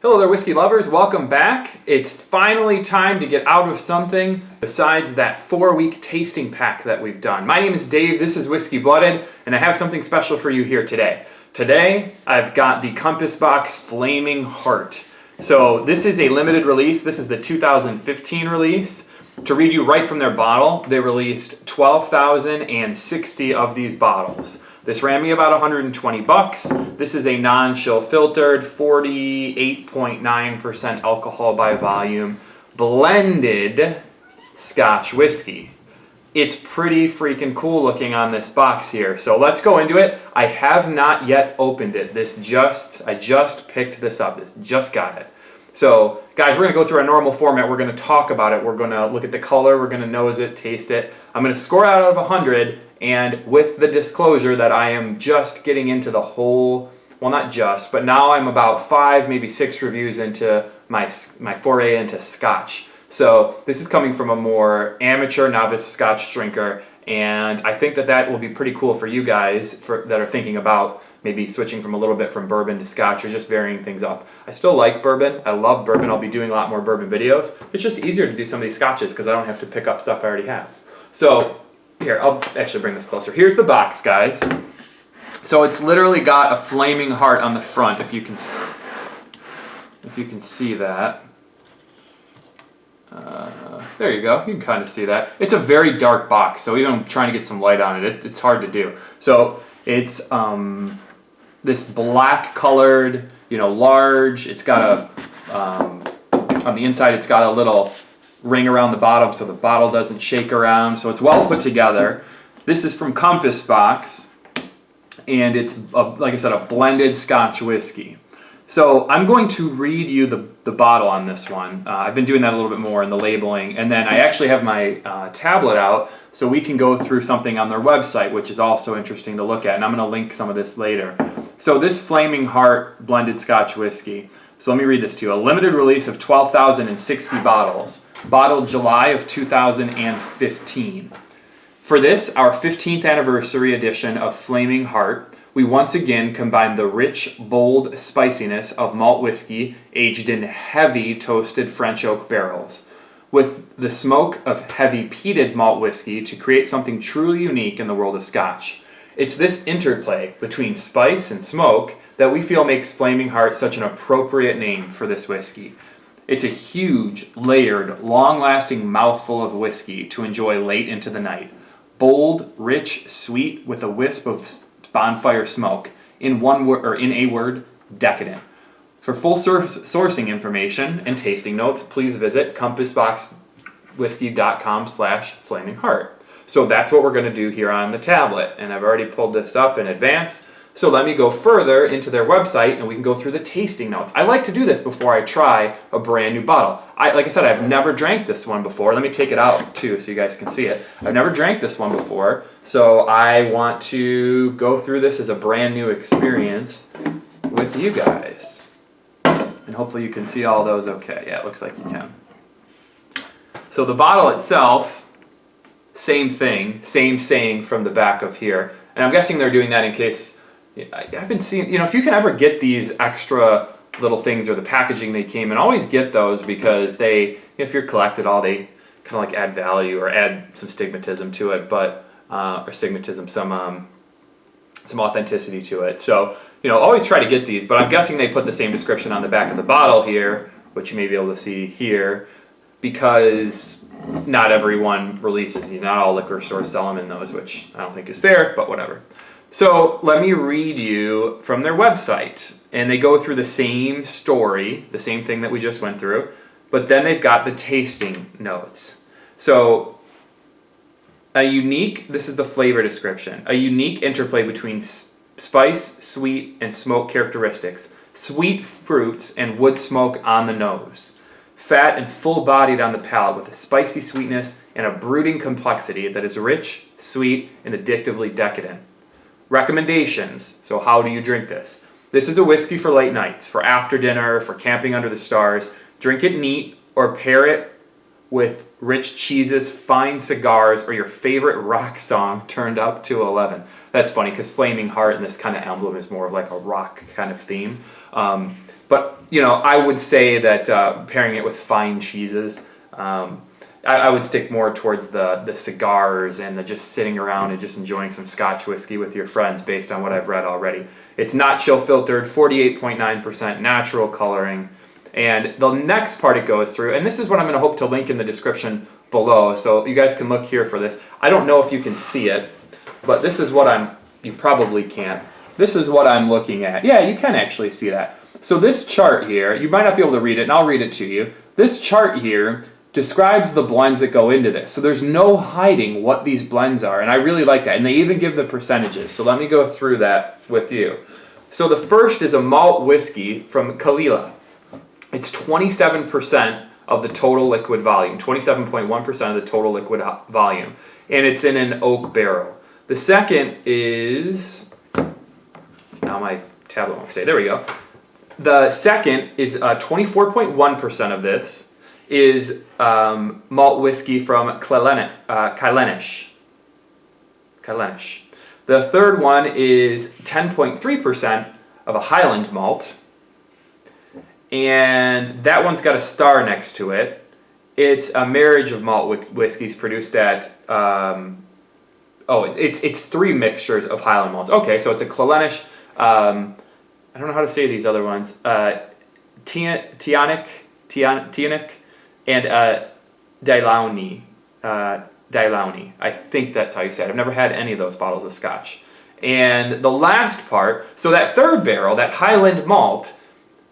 Hello there, whiskey lovers. Welcome back. It's finally time to get out of something besides that 4-week tasting pack that we've done. My name is Dave, this is Whiskey-Blooded, and I have something special for you here today. Today, I've got the Compass Box Flaming Heart. So this is a limited release. This is the 2015 release. To read you right from their bottle, they released 12,060 of these bottles. This ran me about 120 bucks. This is a non-chill filtered, 48.9% alcohol by volume, blended Scotch whiskey. It's pretty freaking cool looking on this box here. So let's go into it. I have not yet opened it. I just picked this up. Just got it. So guys, we're gonna go through our normal format. We're gonna talk about it. We're gonna look at the color. We're gonna nose it, taste it. I'm gonna score out of 100, and with the disclosure that I am just getting into the whole, well, not just, but now I'm about 5, maybe 6 reviews into my foray into Scotch. So this is coming from a more amateur, novice Scotch drinker, and I think that will be pretty cool for you guys that are thinking about maybe switching from a little bit from bourbon to Scotch or just varying things up. I still like bourbon. I love bourbon. I'll be doing a lot more bourbon videos. It's just easier to do some of these Scotches because I don't have to pick up stuff I already have. So here, I'll actually bring this closer. Here's the box, guys. So it's literally got a flaming heart on the front, if you can see that. There you go. You can kind of see that. It's a very dark box, so even trying to get some light on it, it's hard to do. So it's this black colored, large. It's got a on the inside. It's got a little ring around the bottom so the bottle doesn't shake around. So it's well put together. This is from Compass Box, and it's like I said, a blended Scotch whiskey. So I'm going to read you the bottle on this one. I've been doing that a little bit more in the labeling, and then I actually have my tablet out so we can go through something on their website, which is also interesting to look at, and I'm going to link some of this later. So this Flaming Heart blended Scotch whiskey. So let me read this to you. A limited release of 12,060 bottles, bottled July of 2015. For this, our 15th anniversary edition of Flaming Heart, we once again combine the rich, bold spiciness of malt whiskey aged in heavy toasted French oak barrels with the smoke of heavy peated malt whiskey to create something truly unique in the world of Scotch. It's this interplay between spice and smoke that we feel makes Flaming Heart such an appropriate name for this whiskey. It's a huge, layered, long-lasting mouthful of whiskey to enjoy late into the night. Bold, rich, sweet, with a wisp of bonfire smoke. In a word, decadent. For full sourcing information and tasting notes, please visit compassboxwhiskey.com/flamingheart. So that's what we're going to do here on the tablet, and I've already pulled this up in advance. So let me go further into their website and we can go through the tasting notes. I like to do this before I try a brand new bottle. Like I said, I've never drank this one before. Let me take it out too so you guys can see it. I've never drank this one before, so I want to go through this as a brand new experience with you guys. And hopefully you can see all those okay. Yeah, it looks like you can. So the bottle itself, same thing, same saying from the back of here. And I'm guessing they're doing that in case, I've been seeing, if you can ever get these extra little things or the packaging they came in, always get those because they, if you're collected all, they kind of like add value or add some stigmatism to it, but, some authenticity to it. So, always try to get these, but I'm guessing they put the same description on the back of the bottle here, which you may be able to see here, because not everyone releases these. Not all liquor stores sell them in those, which I don't think is fair, but whatever. So let me read you from their website. And they go through the same story, the same thing that we just went through, but then they've got the tasting notes. So this is the flavor description, a unique interplay between spice, sweet, and smoke characteristics, sweet fruits and wood smoke on the nose, fat and full-bodied on the palate with a spicy sweetness and a brooding complexity that is rich, sweet, and addictively decadent. Recommendations. So how do you drink this? This is a whiskey for late nights, for after dinner, for camping under the stars. Drink it neat or pair it with rich cheeses, fine cigars, or your favorite rock song turned up to 11. That's funny because flaming heart and this kind of emblem is more of like a rock kind of theme. But you know, I would say that pairing it with fine cheeses, I would stick more towards the cigars and the just sitting around and just enjoying some Scotch whiskey with your friends based on what I've read already. It's not chill filtered, 48.9% natural coloring. And the next part it goes through, and this is what I'm going to hope to link in the description below, so you guys can look here for this. I don't know if you can see it, but this is what you probably can't. This is what I'm looking at. Yeah, you can actually see that. So this chart here, you might not be able to read it, and I'll read it to you. This chart here describes the blends that go into this. So there's no hiding what these blends are, and I really like that. And they even give the percentages. So let me go through that with you. So the first is a malt whiskey from Kalila. It's 27% of the total liquid volume, 27.1% of the total liquid volume, and it's in an oak barrel. The second is, now my tablet won't stay, there we go. The second is 24.1% of this is malt whiskey from Kylenish. The third one is 10.3% of a Highland malt. And that one's got a star next to it. It's a marriage of malt whiskeys produced at, it's three mixtures of Highland malts. Okay, so it's a Kylenish, I don't know how to say these other ones, Tianic, and Dailauni. I think that's how you say it. I've never had any of those bottles of Scotch. And the last part, so that third barrel, that Highland malt,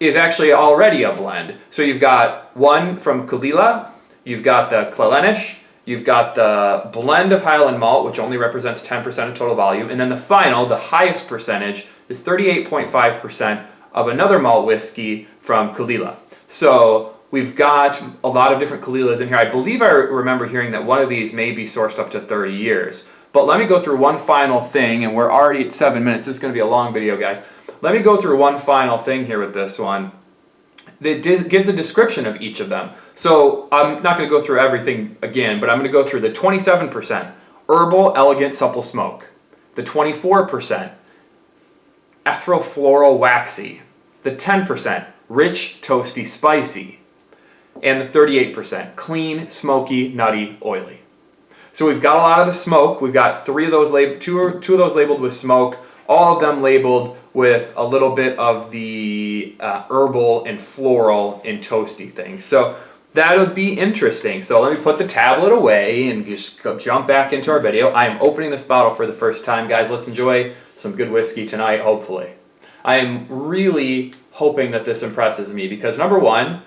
is actually already a blend. So you've got one from Kalila, you've got the Kylenish, you've got the blend of Highland malt, which only represents 10% of total volume, and then the final, the highest percentage, is 38.5% of another malt whiskey from Kalila. So we've got a lot of different Kalilas in here. I believe I remember hearing that one of these may be sourced up to 30 years. But let me go through one final thing, and we're already at 7 minutes. This is going to be a long video, guys. Let me go through one final thing here with this one. It gives a description of each of them. So I'm not going to go through everything again, but I'm going to go through the 27%, herbal, elegant, supple smoke. The 24%, ethereal, floral, waxy. The 10%, rich, toasty, spicy. And the 38%, clean, smoky, nutty, oily. So we've got a lot of the smoke. We've got two of those labeled with smoke, all of them labeled with a little bit of the herbal and floral and toasty things. So that would be interesting. So let me put the tablet away and just go jump back into our video. I am opening this bottle for the first time, guys. Let's enjoy some good whiskey tonight, hopefully. I am really hoping that this impresses me because, number one,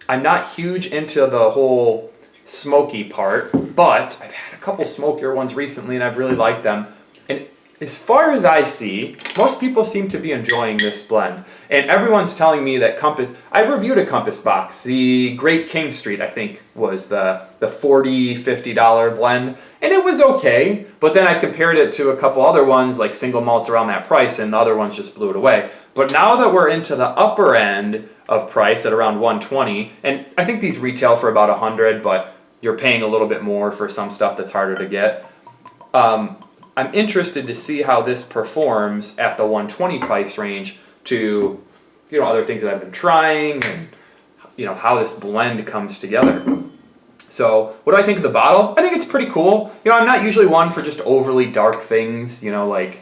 I'm not huge into the whole smoky part, but I've had a couple smokier ones recently and I've really liked them. And as far as I see, most people seem to be enjoying this blend. And everyone's telling me that Compass, I reviewed a Compass box, the Great King Street, I think, was the $40, $50 blend. And it was okay, but then I compared it to a couple other ones, like single malts around that price, and the other ones just blew it away. But now that we're into the upper end of price at around $120, and I think these retail for about $100, but you're paying a little bit more for some stuff that's harder to get. I'm interested to see how this performs at the 120 price range to, other things that I've been trying and, how this blend comes together. So what do I think of the bottle? I think it's pretty cool. I'm not usually one for just overly dark things, like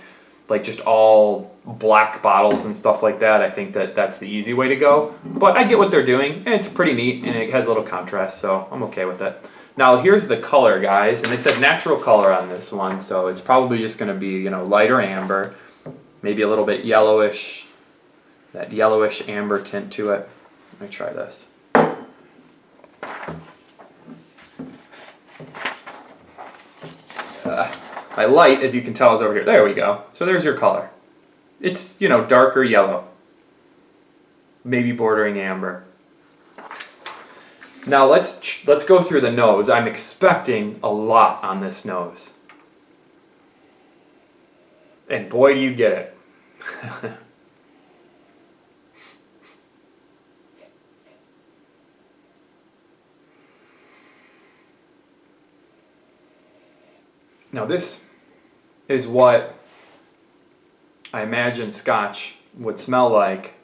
just all black bottles and stuff like that. I think that's the easy way to go. But I get what they're doing, and it's pretty neat, and it has a little contrast, so I'm okay with it. Now here's the color, guys, and they said natural color on this one, so it's probably just going to be, lighter amber, maybe a little bit yellowish, that yellowish amber tint to it. Let me try this. My light, as you can tell, is over here. There we go. So there's your color. It's, darker yellow, maybe bordering amber. Now let's go through the nose. I'm expecting a lot on this nose. And boy, do you get it. Now this is what I imagine Scotch would smell like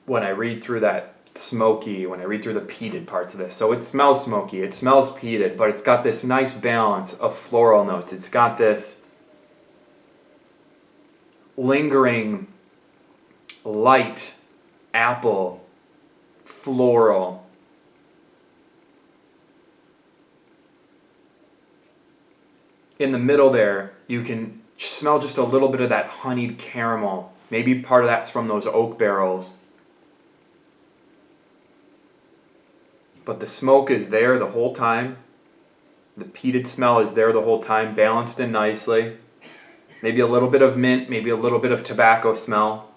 when I read through that smoky, when I read through the peated parts of this. So it smells smoky, it smells peated, but it's got this nice balance of floral notes. It's got this lingering light apple, floral. In the middle there, you can smell just a little bit of that honeyed caramel. Maybe part of that's from those oak barrels. But the smoke is there the whole time. The peated smell is there the whole time, balanced in nicely. Maybe a little bit of mint, maybe a little bit of tobacco smell.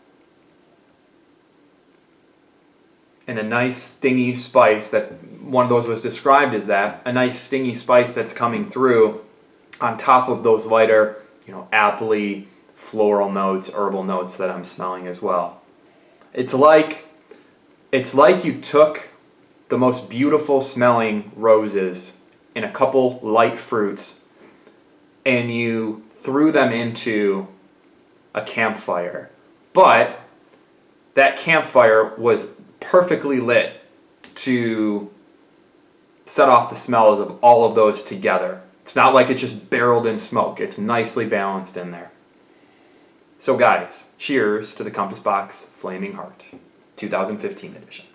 And a nice stingy spice. That's one of those was described as that. A nice stingy spice that's coming through on top of those lighter, appley, floral notes, herbal notes that I'm smelling as well. It's like you took the most beautiful smelling roses and a couple light fruits and you threw them into a campfire. But that campfire was perfectly lit to set off the smells of all of those together. It's not like it's just barreled in smoke. It's nicely balanced in there. So guys, cheers to the Compass Box Flaming Heart, 2015 edition.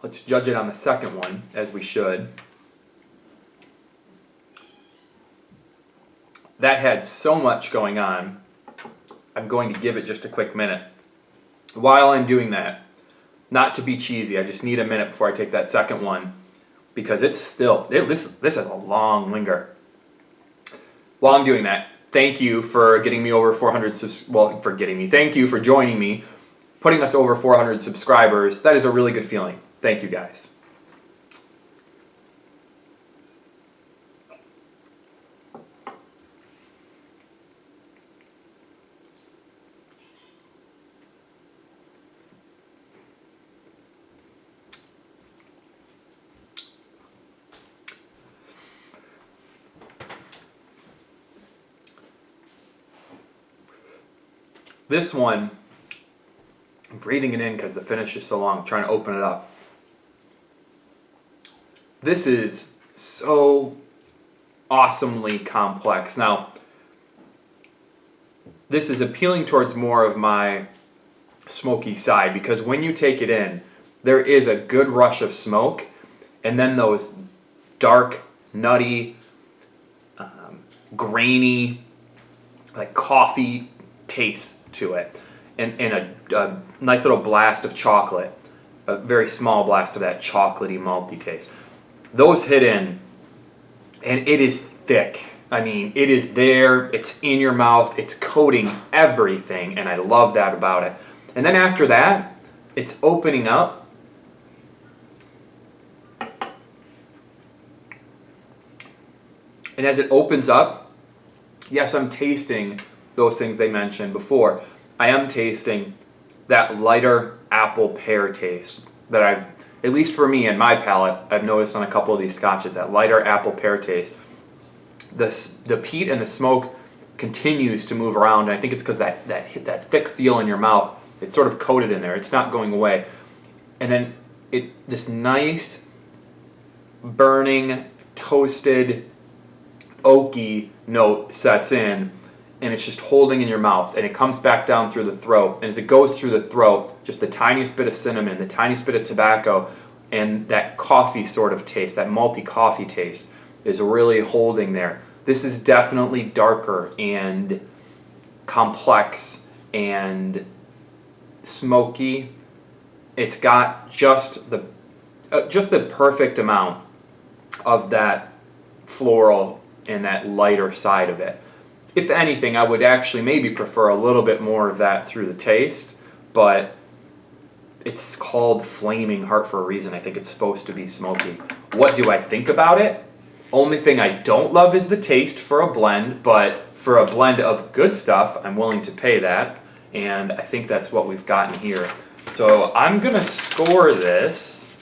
Let's judge it on the second one, as we should. That had so much going on, I'm going to give it just a quick minute. While I'm doing that, not to be cheesy, I just need a minute before I take that second one, because it's still, this has a long linger. While I'm doing that, thank you for getting me over 400 thank you for joining me, putting us over 400 subscribers. That is a really good feeling. Thank you, guys. This one, I'm breathing it in because the finish is so long. I'm trying to open it up. This is so awesomely complex. Now, this is appealing towards more of my smoky side because when you take it in, there is a good rush of smoke and then those dark, nutty, grainy, like coffee taste to it. And a nice little blast of chocolate, a very small blast of that chocolatey, malty taste. Those hit in, and it is thick. I mean, it is there, it's in your mouth, it's coating everything, and I love that about it. And then after that, it's opening up. And as it opens up, yes, I'm tasting those things they mentioned before. I am tasting that lighter apple pear taste that I've, at least for me and my palate, I've noticed on a couple of these scotches, that lighter apple pear taste. The peat and the smoke continues to move around, and I think it's because that thick feel in your mouth, it's sort of coated in there. It's not going away. And then this nice, burning, toasted, oaky note sets in, and it's just holding in your mouth, and it comes back down through the throat. And as it goes through the throat, just the tiniest bit of cinnamon, the tiniest bit of tobacco, and that coffee sort of taste, that malty coffee taste, is really holding there. This is definitely darker and complex and smoky. It's got just the perfect amount of that floral and that lighter side of it. If anything, I would actually maybe prefer a little bit more of that through the taste, but it's called Flaming Heart for a reason. I think it's supposed to be smoky. What do I think about it? Only thing I don't love is the taste for a blend, but for a blend of good stuff, I'm willing to pay that. And I think that's what we've gotten here. So I'm going to score this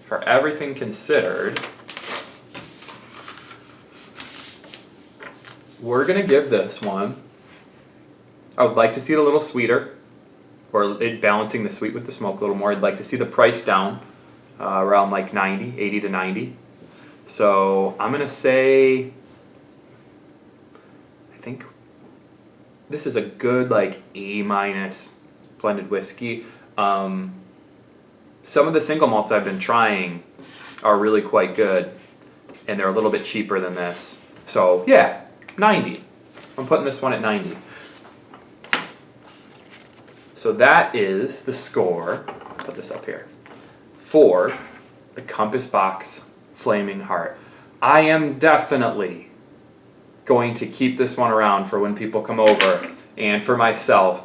for everything considered. We're going to give this one, I would like to see it a little sweeter, or it balancing the sweet with the smoke a little more. I'd like to see the price down around like 90, 80 to 90. So I'm going to say, I think this is a good like A- blended whiskey. Some of the single malts I've been trying are really quite good, and they're a little bit cheaper than this. So yeah, 90. I'm putting this one at 90. So that is the score, put this up here, for the Compass Box Flaming Heart. I am definitely going to keep this one around for when people come over, and for myself.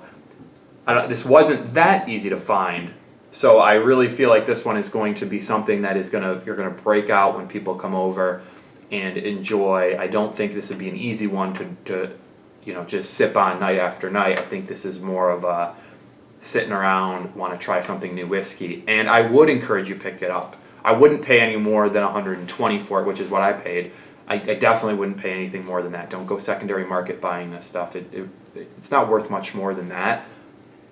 This wasn't that easy to find, so I really feel like this one is going to be something that is you're gonna break out when people come over and enjoy. I don't think this would be an easy one to just sip on night after night. I think this is more of a sitting around, want to try something new whiskey, and I would encourage you pick it up. I wouldn't pay any more than $120 for it, which is what I paid. I definitely wouldn't pay anything more than that. Don't go secondary market buying this stuff. It's not worth much more than that,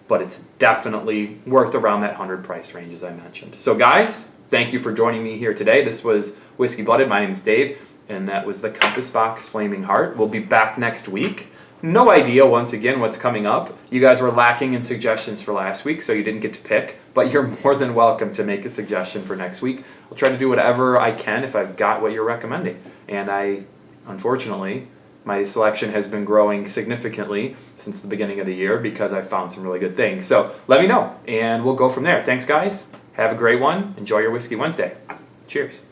but it's definitely worth around that 100 price range, as I mentioned. So guys, thank you for joining me here today. This was Whiskey Blooded. My name is Dave, and that was the Compass Box Flaming Heart. We'll be back next week. No idea, once again, what's coming up. You guys were lacking in suggestions for last week, so you didn't get to pick, but you're more than welcome to make a suggestion for next week. I'll try to do whatever I can if I've got what you're recommending. And unfortunately, my selection has been growing significantly since the beginning of the year because I found some really good things. So let me know, and we'll go from there. Thanks, guys. Have a great one. Enjoy your Whiskey Wednesday. Cheers.